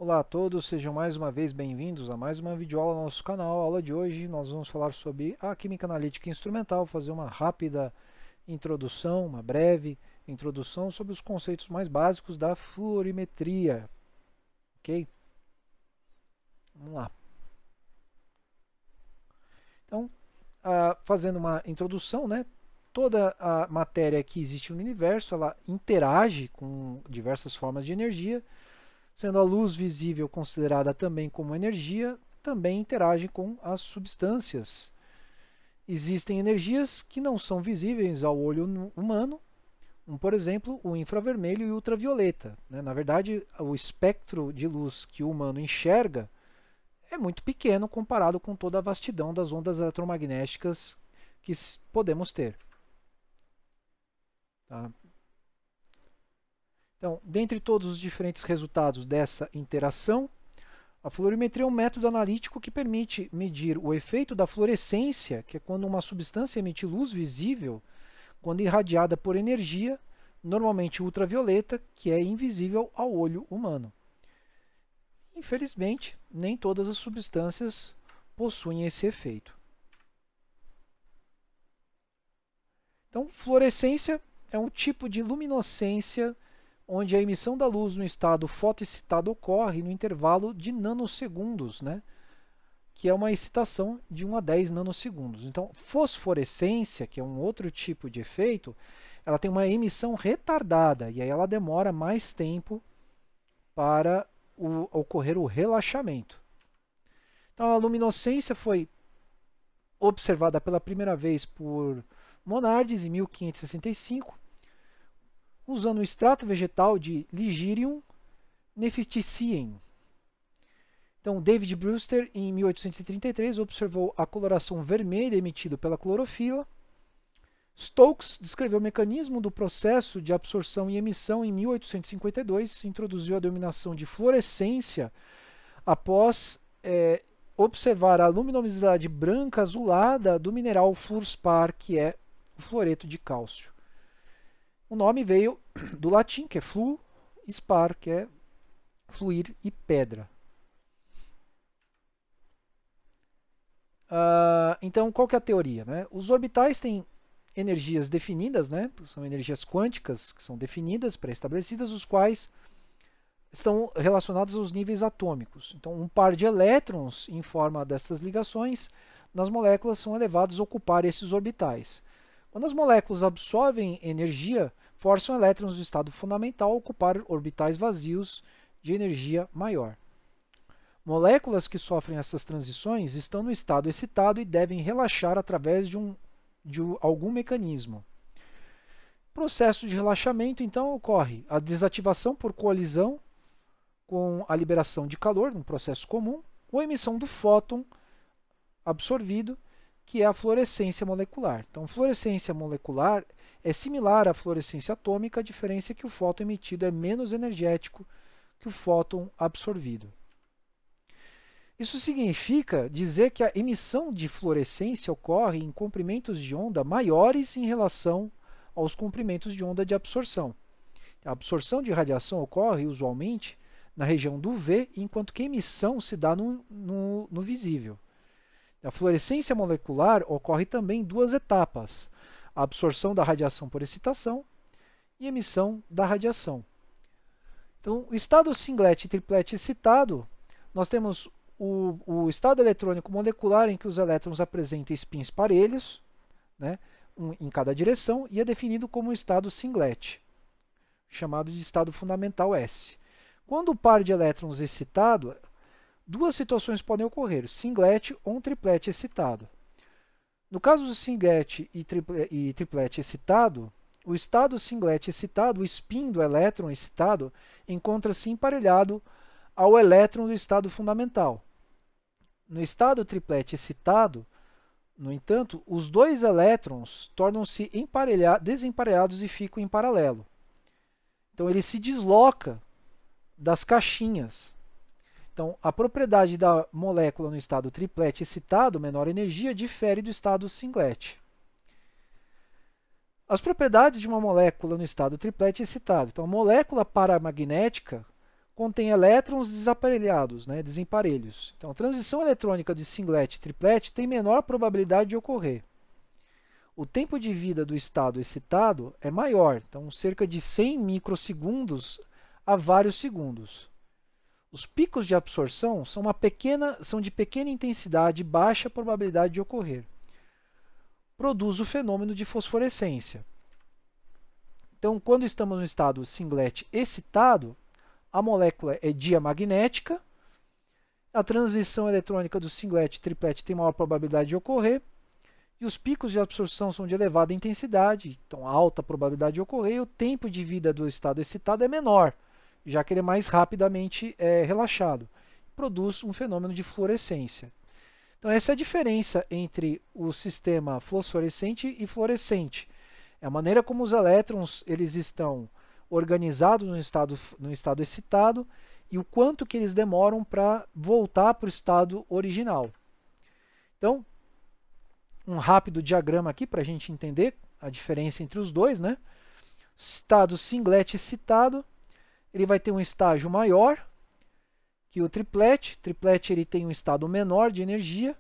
Olá a todos, sejam mais uma vez bem-vindos a mais uma videoaula no nosso canal. A aula de hoje nós vamos falar sobre a química analítica instrumental, fazer uma rápida introdução, uma breve introdução sobre os conceitos mais básicos da fluorimetria. Ok? Vamos lá. Então, fazendo uma introdução, né? Toda a matéria que existe no universo, ela interage com diversas formas de energia, sendo a luz visível considerada também como energia, também interage com as substâncias. Existem energias que não são visíveis ao olho humano, como, por exemplo, o infravermelho e o ultravioleta. Na verdade, o espectro de luz que o humano enxerga é muito pequeno comparado com toda a vastidão das ondas eletromagnéticas que podemos ter. Tá? Então, dentre todos os diferentes resultados dessa interação, a fluorimetria é um método analítico que permite medir o efeito da fluorescência, que é quando uma substância emite luz visível, quando irradiada por energia, normalmente ultravioleta, que é invisível ao olho humano. Infelizmente, nem todas as substâncias possuem esse efeito. Então, fluorescência é um tipo de luminescência onde a emissão da luz no estado fotoexcitado ocorre no intervalo de nanosegundos, né? Que é uma excitação de 1 a 10 nanosegundos. Então, fosforescência, que é um outro tipo de efeito, ela tem uma emissão retardada e aí ela demora mais tempo para ocorrer o relaxamento. Então, a luminescência foi observada pela primeira vez por Monardes em 1565, usando o extrato vegetal de Ligirium nephthiciem. Então, David Brewster, em 1833, observou a coloração vermelha emitida pela clorofila. Stokes descreveu o mecanismo do processo de absorção e emissão em 1852, introduziu a denominação de fluorescência após observar a luminosidade branca azulada do mineral fluorspar, que é o fluoreto de cálcio. O nome veio do latim, que é flu, spar, que é fluir e pedra. Então, qual que é a teoria? Né? Os orbitais têm energias definidas, né? São energias quânticas que são definidas, pré-estabelecidas, os quais estão relacionados aos níveis atômicos. Então, um par de elétrons em forma dessas ligações nas moléculas são elevados a ocupar esses orbitais. Quando as moléculas absorvem energia, forçam elétrons do estado fundamental a ocupar orbitais vazios de energia maior. Moléculas que sofrem essas transições estão no estado excitado e devem relaxar através de algum mecanismo. Processo de relaxamento, então, ocorre a desativação por colisão com a liberação de calor, num processo comum, ou a emissão do fóton absorvido, que é a fluorescência molecular. Então, fluorescência molecular é similar à fluorescência atômica, a diferença é que o fóton emitido é menos energético que o fóton absorvido. Isso significa dizer que a emissão de fluorescência ocorre em comprimentos de onda maiores em relação aos comprimentos de onda de absorção. A absorção de radiação ocorre usualmente na região do V, enquanto que a emissão se dá no visível. A fluorescência molecular ocorre também em duas etapas: a absorção da radiação por excitação e a emissão da radiação. Então, o estado singlet e triplet excitado, nós temos o estado eletrônico molecular em que os elétrons apresentam spins parelhos, né, em cada direção, e é definido como estado singlet, chamado de estado fundamental S. Quando o par de elétrons é excitado, duas situações podem ocorrer, singlet ou um triplet excitado. No caso do singlet e triplet excitado, o estado singlet excitado, o spin do elétron excitado, encontra-se emparelhado ao elétron do estado fundamental. No estado triplet excitado, no entanto, os dois elétrons tornam-se desemparelhados e ficam em paralelo. Então ele se desloca das caixinhas. Então, a propriedade da molécula no estado triplet excitado, menor energia, difere do estado singlet. As propriedades de uma molécula no estado triplet excitado. Então, a molécula paramagnética contém elétrons desaparelhados, né, desemparelhos. Então, a transição eletrônica de singlet e triplet tem menor probabilidade de ocorrer. O tempo de vida do estado excitado é maior, então cerca de 100 microsegundos a vários segundos. Os picos de absorção são de pequena intensidade e baixa probabilidade de ocorrer. Produz o fenômeno de fosforescência. Então, quando estamos no estado singlet excitado, a molécula é diamagnética, a transição eletrônica do singlet e triplet tem maior probabilidade de ocorrer, e os picos de absorção são de elevada intensidade, então alta probabilidade de ocorrer, e o tempo de vida do estado excitado é menor, já que ele é mais rapidamente relaxado. Produz um fenômeno de fluorescência. Então essa é a diferença entre o sistema fosforescente e fluorescente. É a maneira como os elétrons eles estão organizados no estado excitado e o quanto que eles demoram para voltar para o estado original. Então, um rápido diagrama aqui para a gente entender a diferença entre os dois, né? Estado singlet excitado, ele vai ter um estágio maior que o triplet. Triplet ele tem um estado menor de energia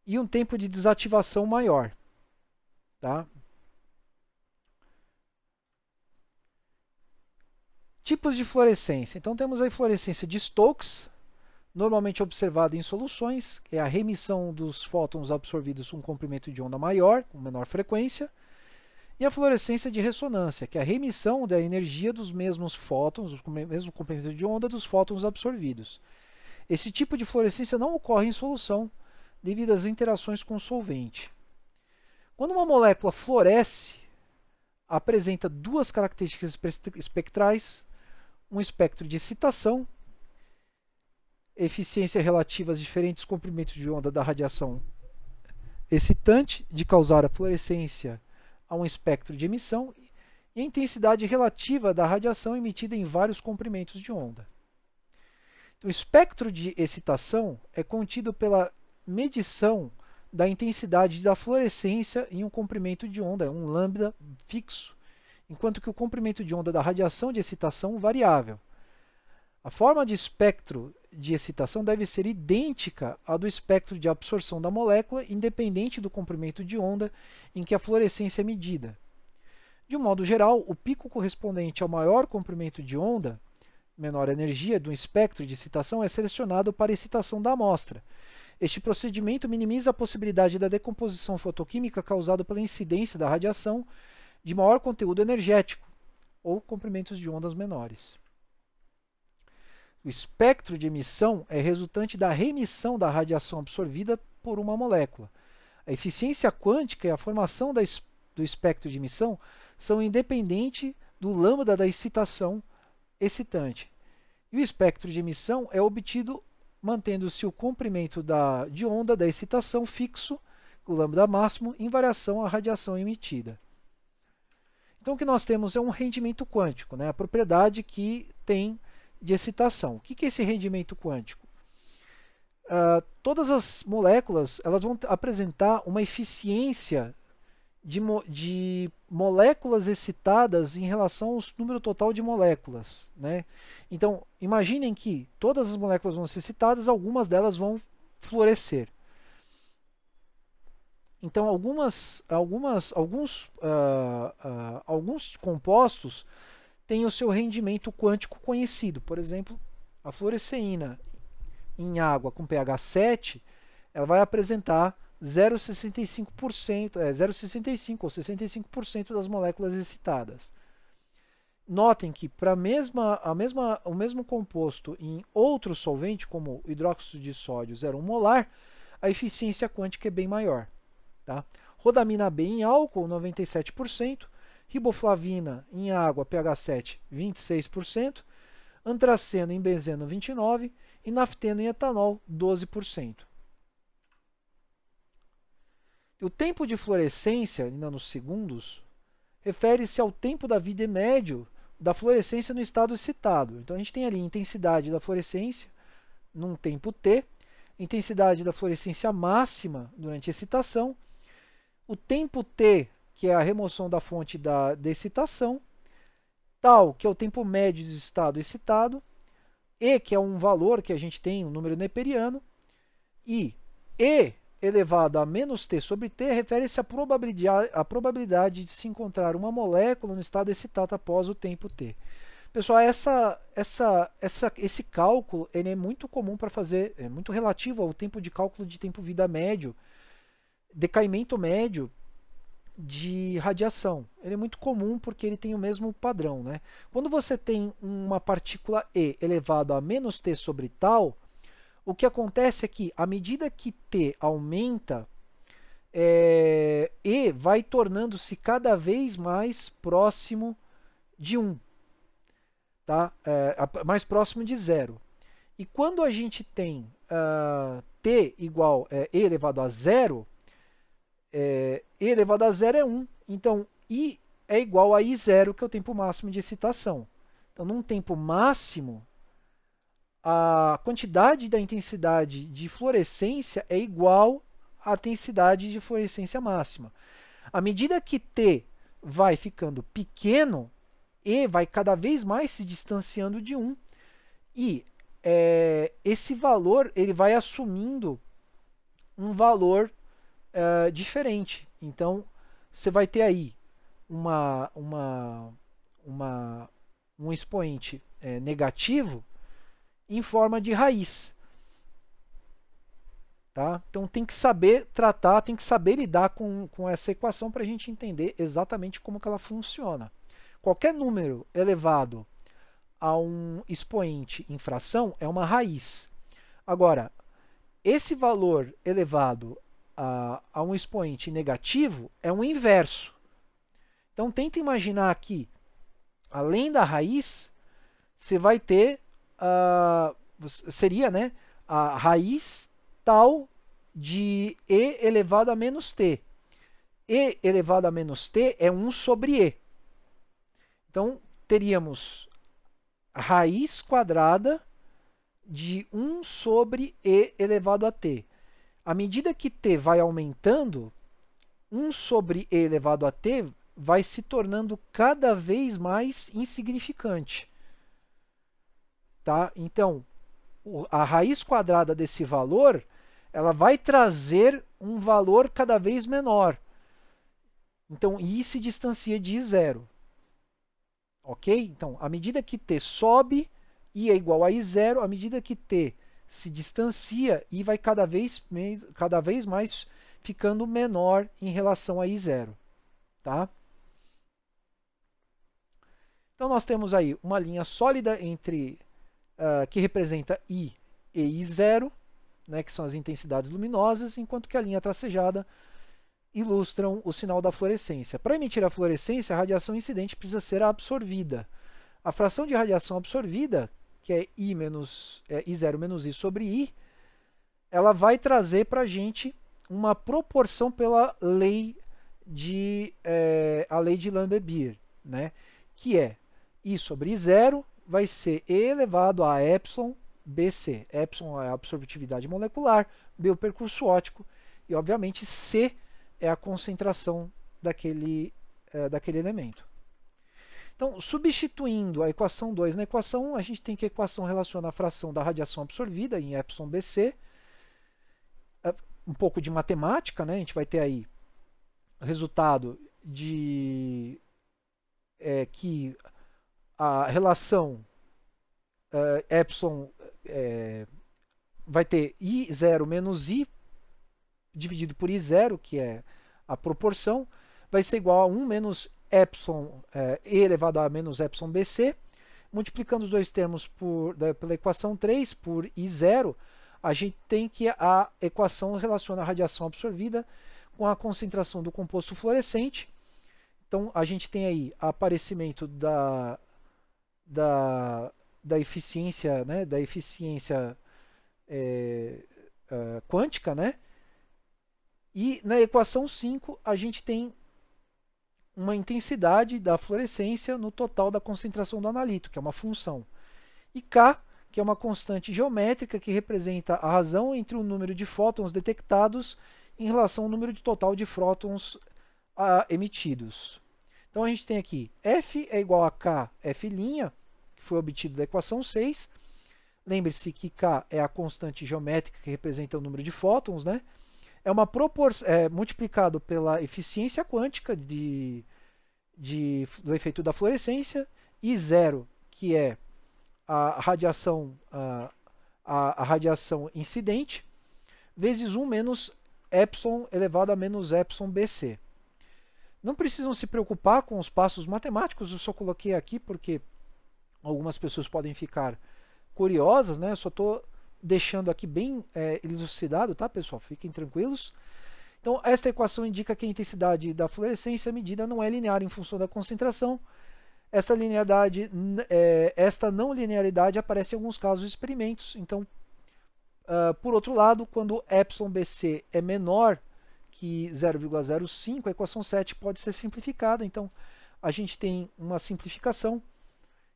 e um tempo de desativação maior. Tá? Tipos de fluorescência. Então temos a fluorescência de Stokes, normalmente observada em soluções, que é a remissão dos fótons absorvidos com um comprimento de onda maior, com menor frequência, e a fluorescência de ressonância, que é a remissão da energia dos mesmos fótons, o mesmo comprimento de onda dos fótons absorvidos. Esse tipo de fluorescência não ocorre em solução, devido às interações com o solvente. Quando uma molécula fluoresce, apresenta duas características espectrais, um espectro de excitação, eficiência relativa aos diferentes comprimentos de onda da radiação excitante, de causar a fluorescência a um espectro de emissão, e a intensidade relativa da radiação emitida em vários comprimentos de onda. Então, o espectro de excitação é contido pela medição da intensidade da fluorescência em um comprimento de onda, um lambda fixo, enquanto que o comprimento de onda da radiação de excitação é variável. A forma de espectro de excitação deve ser idêntica à do espectro de absorção da molécula, independente do comprimento de onda em que a fluorescência é medida. De um modo geral, o pico correspondente ao maior comprimento de onda, menor energia do espectro de excitação, é selecionado para a excitação da amostra. Este procedimento minimiza a possibilidade da decomposição fotoquímica causada pela incidência da radiação de maior conteúdo energético ou comprimentos de ondas menores. O espectro de emissão é resultante da remissão da radiação absorvida por uma molécula. A eficiência quântica e a formação do espectro de emissão são independentes do lambda da excitação excitante. E o espectro de emissão é obtido mantendo-se o comprimento de onda da excitação fixo, o lambda máximo, em variação à radiação emitida. Então o que nós temos é um rendimento quântico, né? A propriedade que tem de excitação. O que é esse rendimento quântico? Todas as moléculas elas vão apresentar uma eficiência de moléculas excitadas em relação ao número total de moléculas, né? Então, imaginem que todas as moléculas vão ser excitadas, algumas delas vão fluorescer. Então, alguns compostos têm o seu rendimento quântico conhecido. Por exemplo, a fluoresceína em água com pH 7, ela vai apresentar 0,65%, 0,65% ou 65% das moléculas excitadas. Notem que para o mesmo composto em outro solvente, como hidróxido de sódio 0,1 molar, a eficiência quântica é bem maior. Tá? Rodamina B em álcool, 97%, riboflavina em água, pH 7, 26%, antraceno em benzeno, 29%, e nafteno em etanol, 12%. O tempo de fluorescência, em nanosegundos, refere-se ao tempo da vida médio da fluorescência no estado excitado. Então a gente tem ali a intensidade da fluorescência num tempo t, intensidade da fluorescência máxima durante a excitação, o tempo t, que é a remoção da fonte da excitação, tal, que é o tempo médio de estado excitado, E, que é um valor que a gente tem, um número neperiano, e E elevado a menos t sobre t refere-se à probabilidade de se encontrar uma molécula no estado excitado após o tempo t. Pessoal, esse cálculo ele é muito comum para fazer, é muito relativo ao tempo de cálculo de tempo-vida médio, decaimento médio de radiação. Ele é muito comum porque ele tem o mesmo padrão. Né? Quando você tem uma partícula E elevado a menos t sobre tal, o que acontece é que, à medida que t aumenta, E vai tornando-se cada vez mais próximo de 1, tá? Mais próximo de zero. E quando a gente tem t igual E elevado a zero, E elevado a zero é 1. Então, I é igual a I0, que é o tempo máximo de excitação. Então, num tempo máximo, a quantidade da intensidade de fluorescência é igual à intensidade de fluorescência máxima. À medida que T vai ficando pequeno, E vai cada vez mais se distanciando de 1. E esse valor ele vai assumindo um valor diferente. Então, você vai ter aí um expoente negativo em forma de raiz. Tá? Então tem que saber tratar, tem que saber lidar com essa equação para a gente entender exatamente como que ela funciona. Qualquer número elevado a um expoente em fração é uma raiz. Agora, esse valor elevado a um expoente negativo é um inverso. Então tenta imaginar aqui, além da raiz, você vai ter, seria, né, a raiz tal de E elevado a menos t. E elevado a menos t é 1 sobre E. Então, teríamos a raiz quadrada de 1 sobre E elevado a t. À medida que t vai aumentando, 1 sobre E elevado a t vai se tornando cada vez mais insignificante. Tá? Então, a raiz quadrada desse valor ela vai trazer um valor cada vez menor. Então, I se distancia de I0. Ok? Então, à medida que t sobe, I é igual a I0. À medida que t se distancia, I vai cada vez mais ficando menor em relação a I0. Tá? Então, nós temos aí uma linha sólida entre que representa I e I0, né, que são as intensidades luminosas, enquanto que a linha tracejada ilustram o sinal da fluorescência. Para emitir a fluorescência, a radiação incidente precisa ser absorvida. A fração de radiação absorvida, que é I0 menos I sobre I, ela vai trazer para a gente uma proporção pela lei a lei de Lambert-Beer, né? Que é I sobre I0 vai ser E elevado a epsilon BC. Epsilon é a absorvitividade molecular, B o percurso óptico e, obviamente, C é a concentração daquele elemento. Então, substituindo a equação 2 na equação 1, a gente tem que a equação relaciona a fração da radiação absorvida em epsilon BC. Um pouco de matemática, né? A gente vai ter aí o resultado de que a relação epsilon vai ter I0 menos I dividido por I0, que é a proporção, vai ser igual a 1 menos epsilon E elevado a menos epsilon BC. Multiplicando os dois termos pela equação 3 por I0, a gente tem que a equação relaciona a radiação absorvida com a concentração do composto fluorescente. Então, a gente tem aí aparecimento da eficiência, né, quântica, né? E na equação 5 a gente tem uma intensidade da fluorescência no total da concentração do analito, que é uma função. E K, que é uma constante geométrica que representa a razão entre o número de fótons detectados em relação ao número total de fótons emitidos. Então a gente tem aqui F é igual a K, F', que foi obtido da equação 6. Lembre-se que K é a constante geométrica que representa o número de fótons, né? É uma multiplicado pela eficiência quântica do efeito da fluorescência, e zero, que é a radiação, a radiação incidente, vezes 1 menos epsilon elevado a menos epsilon BC. Não precisam se preocupar com os passos matemáticos, eu só coloquei aqui porque algumas pessoas podem ficar curiosas, né? Eu só estou deixando aqui bem elucidado, tá, pessoal? Fiquem tranquilos. Então, esta equação indica que a intensidade da fluorescência medida não é linear em função da concentração. Esta não linearidade aparece em alguns casos de experimentos. Então, por outro lado, quando εBC é menor que 0,05, a equação 7 pode ser simplificada. Então, a gente tem uma simplificação.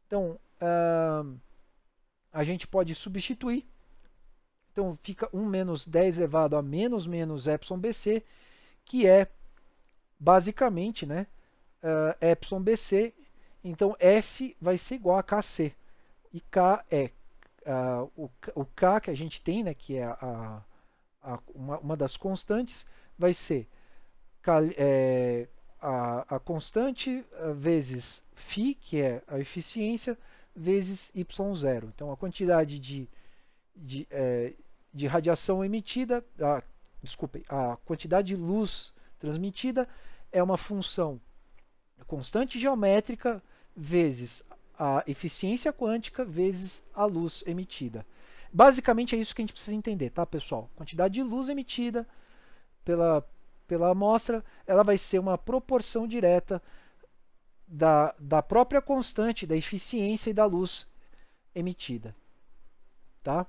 Então, a gente pode substituir. Então, fica 1 menos 10 elevado a menos epsilon BC, que é basicamente, né, epsilon BC. Então, F vai ser igual a KC. E K é o K que a gente tem, né, que é uma das constantes, vai ser a constante vezes φ, que é a eficiência, vezes y0. Então, a quantidade de radiação emitida, a quantidade de luz transmitida é uma função constante geométrica vezes a eficiência quântica vezes a luz emitida. Basicamente é isso que a gente precisa entender, tá, pessoal? Quantidade de luz emitida pela amostra, ela vai ser uma proporção direta da própria constante, da eficiência e da luz emitida. Tá?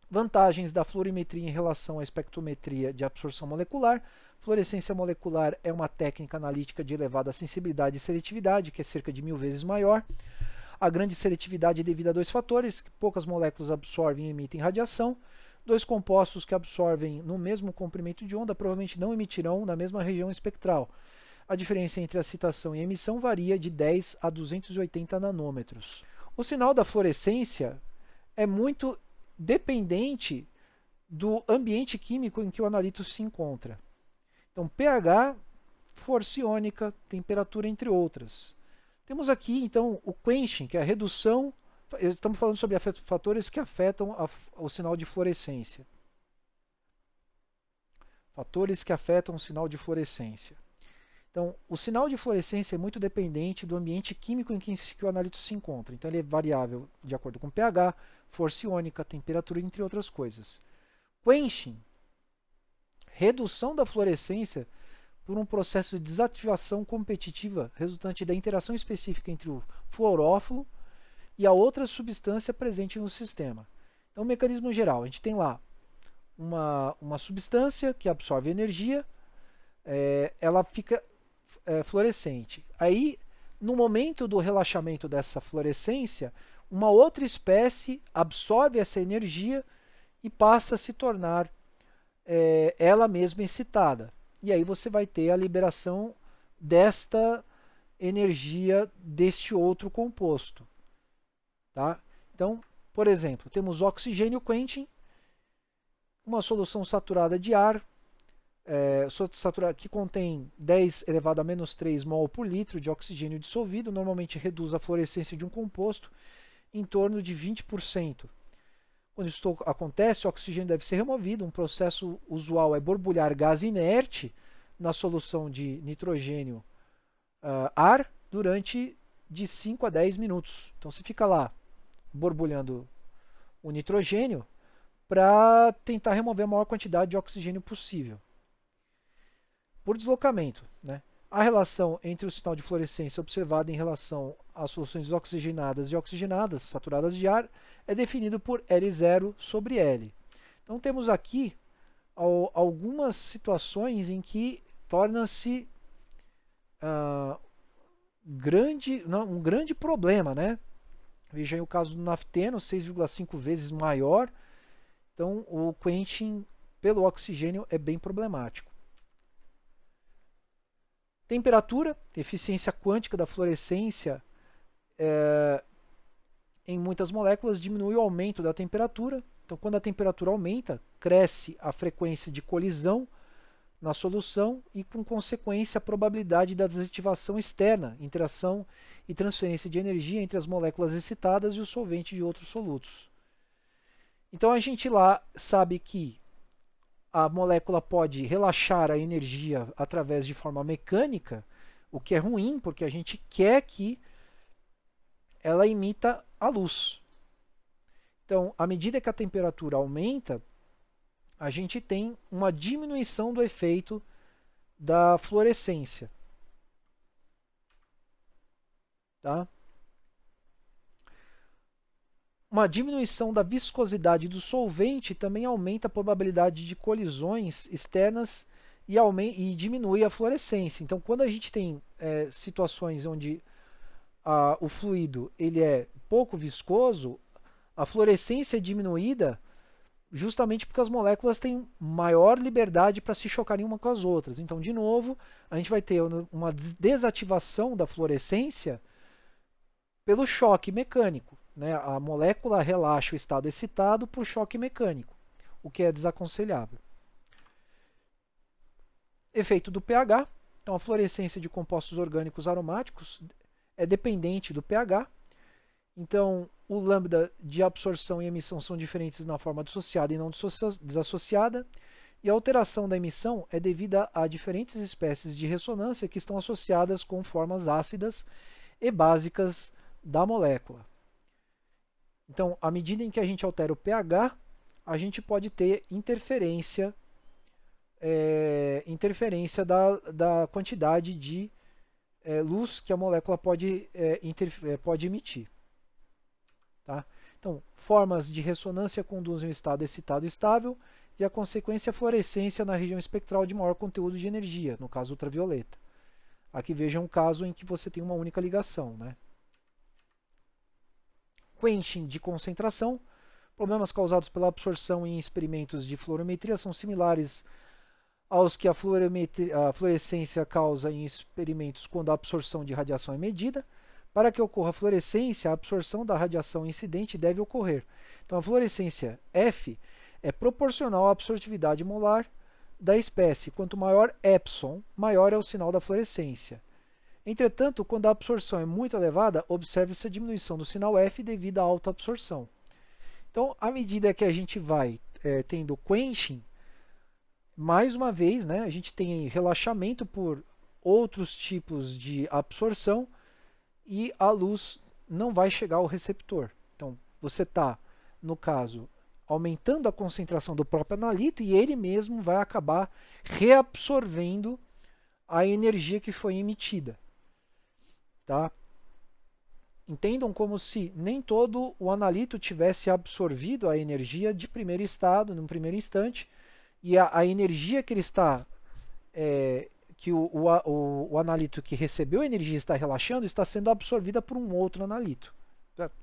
Vantagens da fluorimetria em relação à espectrometria de absorção molecular. Fluorescência molecular é uma técnica analítica de elevada sensibilidade e seletividade, que é cerca de 1000 vezes maior. A grande seletividade é devida a dois fatores: que poucas moléculas absorvem e emitem radiação. Dois compostos que absorvem no mesmo comprimento de onda provavelmente não emitirão na mesma região espectral. A diferença entre a excitação e a emissão varia de 10 a 280 nanômetros. O sinal da fluorescência é muito dependente do ambiente químico em que o analito se encontra. Então, pH, força iônica, temperatura, entre outras. Temos aqui, então, o quenching, que é a redução. Estamos falando sobre fatores que afetam o sinal de fluorescência. Fatores que afetam o sinal de fluorescência. Então, o sinal de fluorescência é muito dependente do ambiente químico em que o analito se encontra. Então, ele é variável de acordo com pH, força iônica, temperatura, entre outras coisas. Quenching, redução da fluorescência por um processo de desativação competitiva resultante da interação específica entre o fluorófilo e a outra substância presente no sistema. Então, o mecanismo geral, a gente tem lá uma substância que absorve energia, ela fica fluorescente. Aí, no momento do relaxamento dessa fluorescência, uma outra espécie absorve essa energia e passa a se tornar ela mesma excitada. E aí você vai ter a liberação desta energia deste outro composto. Tá? Então, por exemplo, temos oxigênio quenching, uma solução saturada de ar, que contém 10 elevado a menos 3 mol por litro de oxigênio dissolvido, normalmente reduz a fluorescência de um composto em torno de 20%. Quando isso acontece, o oxigênio deve ser removido. Um processo usual é borbulhar gás inerte na solução de nitrogênio ar durante de 5 a 10 minutos. Então você fica lá borbulhando o nitrogênio para tentar remover a maior quantidade de oxigênio possível. Por deslocamento, né? A relação entre o sinal de fluorescência observado em relação às soluções oxigenadas e oxigenadas saturadas de ar é definido por L0 sobre L. Então temos aqui algumas situações em que torna-se um grande problema, né? Veja aí o caso do nafteno, 6,5 vezes maior. Então o quenching pelo oxigênio é bem problemático. Temperatura, eficiência quântica da fluorescência em muitas moléculas diminui o aumento da temperatura. Então, quando a temperatura aumenta, cresce a frequência de colisão na solução e, com consequência, a probabilidade da desativação externa, interação e transferência de energia entre as moléculas excitadas e o solvente de outros solutos. Então, a gente lá sabe que a molécula pode relaxar a energia através de forma mecânica, o que é ruim, porque a gente quer que ela emita a luz. Então, à medida que a temperatura aumenta, a gente tem uma diminuição do efeito da fluorescência. Tá? Uma diminuição da viscosidade do solvente também aumenta a probabilidade de colisões externas e diminui a fluorescência. Então, quando a gente tem situações onde o fluido ele é pouco viscoso, a fluorescência é diminuída justamente porque as moléculas têm maior liberdade para se chocarem uma com as outras. Então, de novo, a gente vai ter uma desativação da fluorescência pelo choque mecânico. Né? A molécula relaxa o estado excitado por choque mecânico, o que é desaconselhável. Efeito do pH. Então, a fluorescência de compostos orgânicos aromáticos é dependente do pH. Então, o lambda de absorção e emissão são diferentes na forma dissociada e não desassociada. E a alteração da emissão é devida a diferentes espécies de ressonância que estão associadas com formas ácidas e básicas da molécula. Então, à medida em que a gente altera o pH, a gente pode ter interferência da quantidade de luz que a molécula pode emitir. Tá? Então, formas de ressonância conduzem ao estado excitado estável e a consequência é a fluorescência na região espectral de maior conteúdo de energia, no caso ultravioleta. Aqui veja um caso em que você tem uma única ligação. Né? Quenching de concentração. Problemas causados pela absorção em experimentos de fluorometria são similares aos que a fluorescência causa em experimentos quando a absorção de radiação é medida. Para que ocorra a fluorescência, a absorção da radiação incidente deve ocorrer. Então, a fluorescência F é proporcional à absortividade molar da espécie. Quanto maior epsilon, maior é o sinal da fluorescência. Entretanto, quando a absorção é muito elevada, observa-se a diminuição do sinal F devido à alta absorção. Então, à medida que a gente vai tendo quenching, mais uma vez, né, a gente tem relaxamento por outros tipos de absorção e a luz não vai chegar ao receptor. Então, você está, no caso, aumentando a concentração do próprio analito e ele mesmo vai acabar reabsorvendo a energia que foi emitida. Tá? Entendam como se nem todo o analito tivesse absorvido a energia de primeiro estado, no primeiro instante, e a energia que ele está, que o analito que recebeu a energia está relaxando, está sendo absorvida por um outro analito.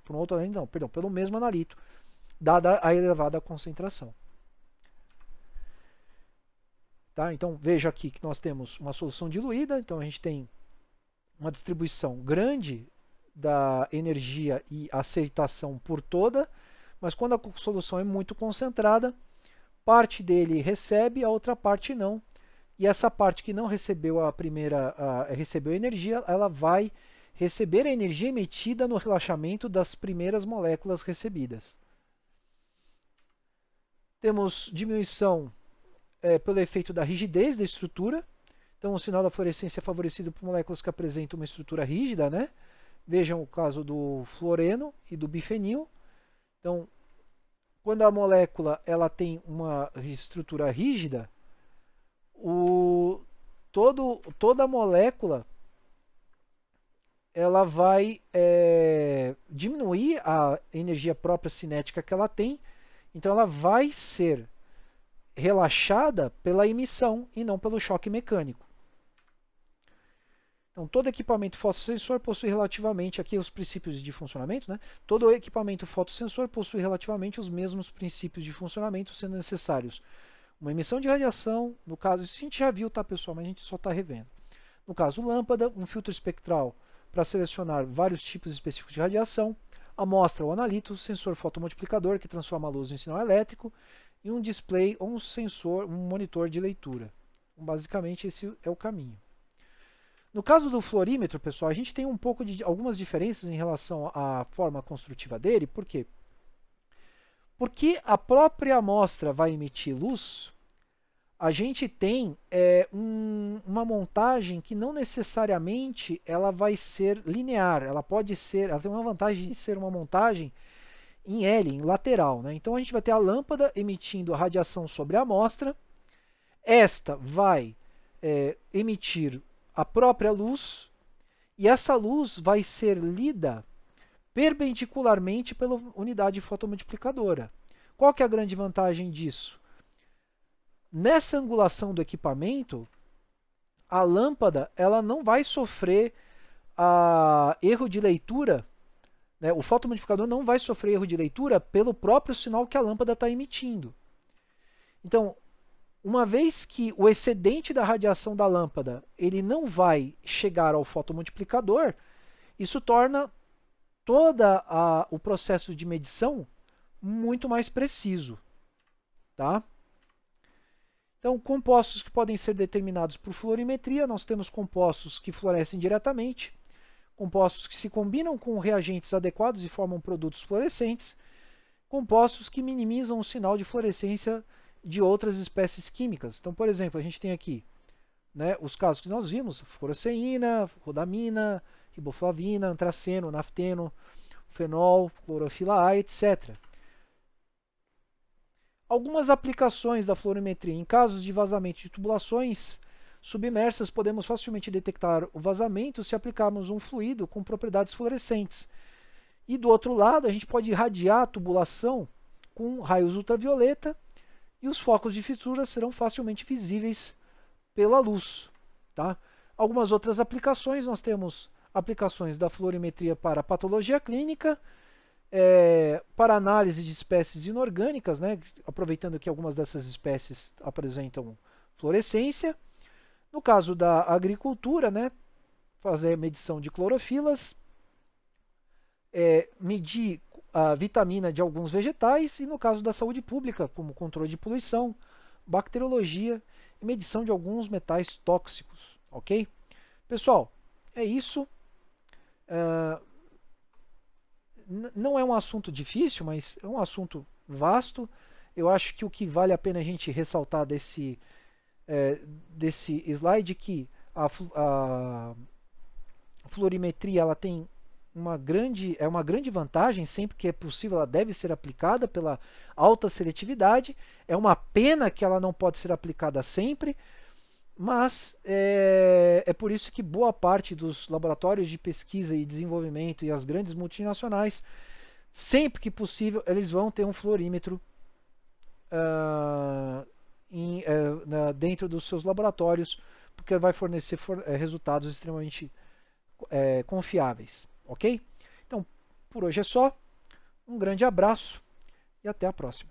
Por um outro analito, não, perdão, pelo mesmo analito, dada a elevada concentração. Tá? Então veja aqui que nós temos uma solução diluída, então a gente tem uma distribuição grande da energia e aceitação por toda, mas quando a solução é muito concentrada, parte dele recebe, a outra parte não. E essa parte que não recebeu recebeu energia, ela vai receber a energia emitida no relaxamento das primeiras moléculas recebidas. Temos diminuição pelo efeito da rigidez da estrutura. Então, o sinal da fluorescência é favorecido por moléculas que apresentam uma estrutura rígida, né? Vejam o caso do fluoreno e do bifenil. Então, quando a molécula ela tem uma estrutura rígida, toda a molécula ela vai diminuir a energia própria cinética que ela tem, então ela vai ser relaxada pela emissão e não pelo choque mecânico. Então, todo equipamento fotossensor possui relativamente, aqui os princípios de funcionamento, né? Todo equipamento fotossensor possui relativamente os mesmos princípios de funcionamento, sendo necessários uma emissão de radiação, no caso, isso a gente já viu, tá, pessoal, mas a gente só está revendo. No caso lâmpada, um filtro espectral para selecionar vários tipos específicos de radiação, amostra ou analito, sensor fotomultiplicador que transforma a luz em sinal elétrico e um display ou um sensor, um monitor de leitura. Basicamente esse é o caminho. No caso do fluorímetro, pessoal, a gente tem um pouco de algumas diferenças em relação à forma construtiva dele. Por quê? Porque a própria amostra vai emitir luz, a gente tem uma montagem que não necessariamente ela vai ser linear. Ela pode ser, ela tem uma vantagem de ser uma montagem em L, em lateral. Né? Então a gente vai ter a lâmpada emitindo a radiação sobre a amostra. Esta vai emitir a própria luz e essa luz vai ser lida perpendicularmente pela unidade fotomultiplicadora. Qual que é a grande vantagem disso? Nessa angulação do equipamento, a lâmpada ela não vai sofrer erro de leitura, né? O fotomultiplicador não vai sofrer erro de leitura pelo próprio sinal que a lâmpada está emitindo. Então, uma vez que o excedente da radiação da lâmpada ele não vai chegar ao fotomultiplicador, isso torna todo o processo de medição muito mais preciso. Tá? Então, compostos que podem ser determinados por fluorimetria, nós temos compostos que fluorescem diretamente, compostos que se combinam com reagentes adequados e formam produtos fluorescentes, compostos que minimizam o sinal de fluorescência de outras espécies químicas. Então, por exemplo, a gente tem aqui os casos que nós vimos, furoseína, rodamina, riboflavina, antraceno, nafteno, fenol, clorofila A, etc. Algumas aplicações da fluorimetria. Em casos de vazamento de tubulações submersas, podemos facilmente detectar o vazamento se aplicarmos um fluido com propriedades fluorescentes. E do outro lado, a gente pode irradiar a tubulação com raios ultravioleta e os focos de fissura serão facilmente visíveis pela luz. Tá? Algumas outras aplicações, nós temos aplicações da fluorimetria para patologia clínica, para análise de espécies inorgânicas, né, aproveitando que algumas dessas espécies apresentam fluorescência. No caso da agricultura, né, fazer medição de clorofilas, medir a vitamina de alguns vegetais, e no caso da saúde pública, como controle de poluição, bacteriologia e medição de alguns metais tóxicos. Ok? Pessoal, é isso. Não é um assunto difícil, mas é um assunto vasto. Eu acho que o que vale a pena a gente ressaltar desse slide é que a fluorimetria ela tem uma grande vantagem, sempre que é possível ela deve ser aplicada pela alta seletividade. É uma pena que ela não pode ser aplicada sempre, mas é por isso que boa parte dos laboratórios de pesquisa e desenvolvimento e as grandes multinacionais, sempre que possível, eles vão ter um fluorímetro dentro dos seus laboratórios, porque vai fornecer resultados extremamente confiáveis. Ok? Então, por hoje é só. Um grande abraço e até a próxima.